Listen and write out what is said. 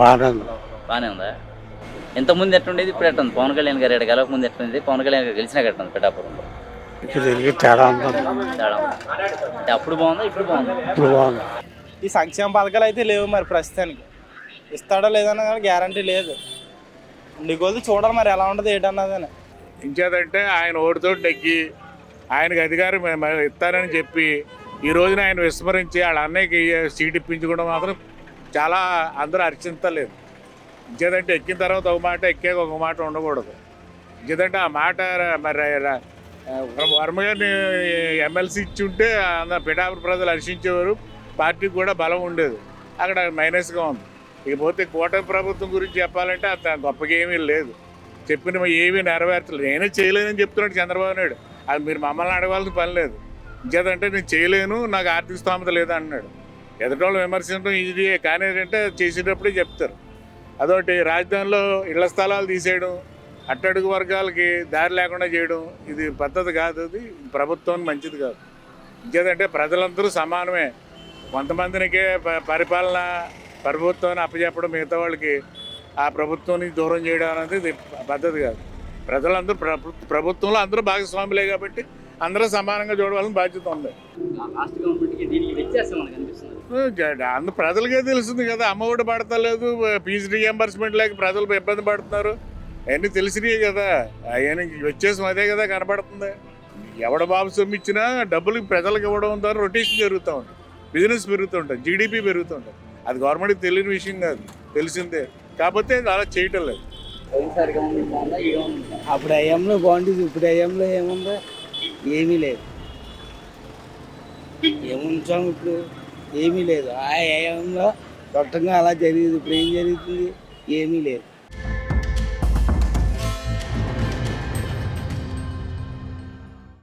బాగానే ఉందా? ఇంతకుముందు ఎట్లుండేది, ఇప్పుడు ఎట్టుంది? పవన్ కళ్యాణ్ గారు ఇక్కడ గెలవక ముందు ఎట్లుంది, పవన్ కళ్యాణ్ గారు గెలిచినా ఎట్టుంది పిఠాపురంలో? తేడా ఉంటుంది. తేడా ఉందా? అంటే అప్పుడు బాగుందా, ఇప్పుడు బాగుందా? ఇప్పుడు బాగుంది. ఈ సంక్షేమ పథకాలు అయితే లేవు మరి ప్రస్తుతానికి. ఇస్తాడో లేదన్నా కానీ గ్యారంటీ లేదు. నీ కొద్ది చూడాలి మరి ఎలా ఉంటుంది ఏంటన్నదని. ఇంకేదంటే ఆయన ఓటుతో నెగ్గి ఆయనకు అధికారం ఇస్తారని చెప్పి ఈ రోజున ఆయన విస్మరించి వాళ్ళ అన్నయ్యకి సీట్ ఇప్పించుకోవడం మాత్రం చాలా అందరూ హర్షించలేదు. ఇంకేదంటే ఎక్కిన తర్వాత ఒక మాట, ఎక్కాక ఒక మాట ఉండకూడదు. ఇంకేదంటే ఆ మాట మరి వర్మ గారిని ఎమ్మెల్సీ ఇచ్చి ఉంటే పిఠాపురం ప్రజలు హర్షించేవారు, పార్టీకి కూడా బలం ఉండేది. అక్కడ మైనస్గా ఉంది. ఇకపోతే కూటమి ప్రభుత్వం గురించి చెప్పాలంటే అంత గొప్పగా ఏమీ లేదు. చెప్పిన ఏమీ నెరవేర్చలేదు. నేనే చేయలేనని చెప్తున్నాడు చంద్రబాబు నాయుడు. అది మీరు మమ్మల్ని అడగాల్సిన పని లేదు. ఇంకేదంటే నేను చేయలేను, నాకు ఆర్థిక స్తోమత లేదు అన్నాడు. ఎదుటోళ్ళు విమర్శించడం ఈజీయే, కానీ ఏంటంటే చేసేటప్పుడే చెప్తారు. అదొకటి, రాజధానిలో ఇళ్ల స్థలాలు తీసేయడం, అట్టడుగు వర్గాలకి దారి లేకుండా చేయడం, ఇది పద్ధతి కాదు. అది ప్రభుత్వం మంచిది కాదు. ఇంకేదంటే ప్రజలందరూ సమానమే. కొంతమందినికే పరిపాలన ప్రభుత్వాన్ని అప్పచెప్పడం, మిగతా వాళ్ళకి ఆ ప్రభుత్వాన్ని దూరం చేయడం అనేది ఇది పద్ధతి కాదు. ప్రజలందరూ ప్రభుత్వంలో అందరూ భాగస్వాములే కాబట్టి అందరూ సమానంగా చూడవలసిన బాధ్యత ఉంది. అందరూ ప్రజలకే తెలుస్తుంది కదా. అమ్మఒడి పడతలేదు, ఫీజు రీఎంబర్స్మెంట్ లేక ప్రజలు ఇబ్బంది పడుతున్నారు. అవన్నీ తెలిసినాయి కదా. అవన్నీ వచ్చేసి అదే కదా కనబడుతుంది. ఎవడ బాబు సొమ్ము ఇచ్చినా డబ్బులు ప్రజలకు ఇవ్వడం ద్వారా రొటేషన్ జరుగుతూ ఉంటుంది, బిజినెస్ పెరుగుతుంటుంది, జీడిపి పెరుగుతుంటుంది. అది గవర్నమెంట్కి తెలియని విషయం కాదు, తెలిసిందే. కాకపోతే అలా చేయటం లేదు. అప్పుడు అయ్యంలో బాగుంటుంది, ఇప్పుడు అయ్యంలో ఏముందో ఏమీ లేదు. ఏముంచాం ఇప్పుడు ఏమీ లేదు. ఆ అయ్యంలో దొట్టంగా అలా జరిగింది. ఇప్పుడు ఏం జరుగుతుంది? ఏమీ లేదు.